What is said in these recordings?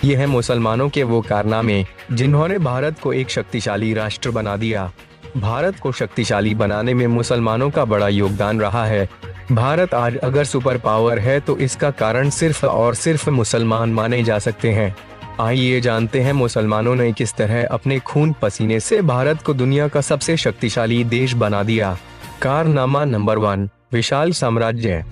ये है मुसलमानों के वो कारनामे जिन्होंने भारत को एक शक्तिशाली राष्ट्र बना दिया। भारत को शक्तिशाली बनाने में मुसलमानों का बड़ा योगदान रहा है। भारत आज अगर सुपर पावर है तो इसका कारण सिर्फ और सिर्फ मुसलमान माने जा सकते हैं। आइए जानते हैं मुसलमानों ने किस तरह अपने खून पसीने से भारत को दुनिया का सबसे शक्तिशाली देश बना दिया। कारनामा नंबर 1, विशाल साम्राज्य।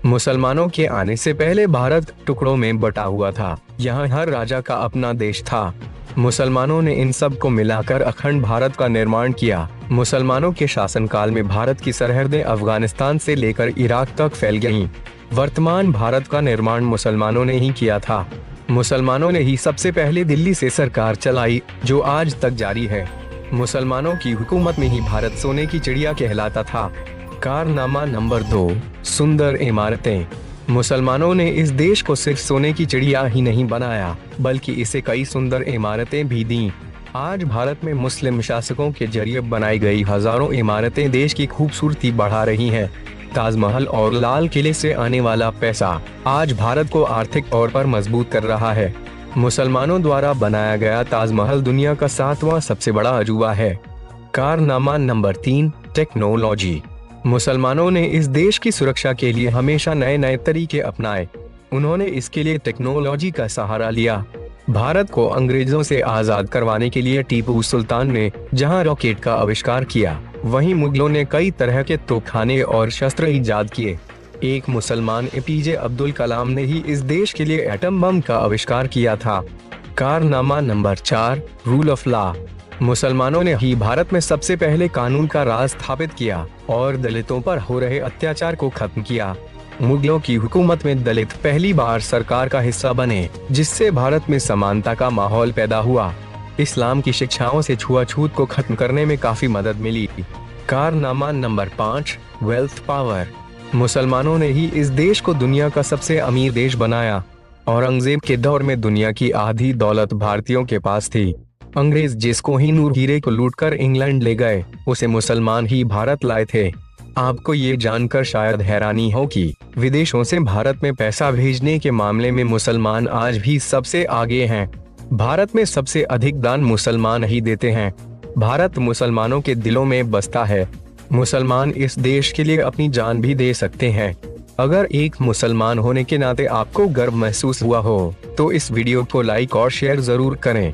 मुसलमानों के आने से पहले भारत टुकड़ों में बटा हुआ था। यहाँ हर राजा का अपना देश था। मुसलमानों ने इन सब को मिलाकर अखंड भारत का निर्माण किया। मुसलमानों के शासनकाल में भारत की सरहदें अफगानिस्तान से लेकर इराक तक फैल गईं। वर्तमान भारत का निर्माण मुसलमानों ने ही किया था। मुसलमानों ने ही सबसे पहले दिल्ली से सरकार चलाई, जो आज तक जारी है। मुसलमानों की हुकूमत में ही भारत सोने की चिड़िया कहलाता था। कारनामा नंबर 2, सुंदर इमारतें। मुसलमानों ने इस देश को सिर्फ सोने की चिड़िया ही नहीं बनाया, बल्कि इसे कई सुंदर इमारतें भी दीं। आज भारत में मुस्लिम शासकों के जरिए बनाई गई हजारों इमारतें देश की खूबसूरती बढ़ा रही हैं। ताजमहल और लाल किले से आने वाला पैसा आज भारत को आर्थिक तौर पर मजबूत कर रहा है। मुसलमानों द्वारा बनाया गया ताजमहल दुनिया का 7वां सबसे बड़ा अजूबा है। कारनामा नंबर 3, टेक्नोलॉजी। मुसलमानों ने इस देश की सुरक्षा के लिए हमेशा नए नए तरीके अपनाए। उन्होंने इसके लिए टेक्नोलॉजी का सहारा लिया। भारत को अंग्रेजों से आजाद करवाने के लिए टीपू सुल्तान ने जहां रॉकेट का आविष्कार किया, वहीं मुगलों ने कई तरह के तोपखाने और शस्त्र इजाद किए। एक मुसलमान एपीजे अब्दुल कलाम ने ही इस देश के लिए एटम बम का आविष्कार किया था। कारनामा नंबर 4, रूल ऑफ लॉ। मुसलमानों ने ही भारत में सबसे पहले कानून का राज स्थापित किया और दलितों पर हो रहे अत्याचार को खत्म किया। मुगलों की हुकूमत में दलित पहली बार सरकार का हिस्सा बने, जिससे भारत में समानता का माहौल पैदा हुआ। इस्लाम की शिक्षाओं से छुआछूत को खत्म करने में काफी मदद मिली। कारनामा नंबर 5, वेल्थ पावर। मुसलमानों ने ही इस देश को दुनिया का सबसे अमीर देश बनाया। औरंगजेब के दौर में दुनिया की आधी दौलत भारतीयों के पास थी। अंग्रेज जिस कोहिनूर हीरे को लूटकर इंग्लैंड ले गए, उसे मुसलमान ही भारत लाए थे। आपको ये जानकर शायद हैरानी हो कि विदेशों से भारत में पैसा भेजने के मामले में मुसलमान आज भी सबसे आगे हैं। भारत में सबसे अधिक दान मुसलमान ही देते हैं। भारत मुसलमानों के दिलों में बसता है। मुसलमान इस देश के लिए अपनी जान भी दे सकते हैं। अगर एक मुसलमान होने के नाते आपको गर्व महसूस हुआ हो, तो इस वीडियो को लाइक और शेयर जरूर करें।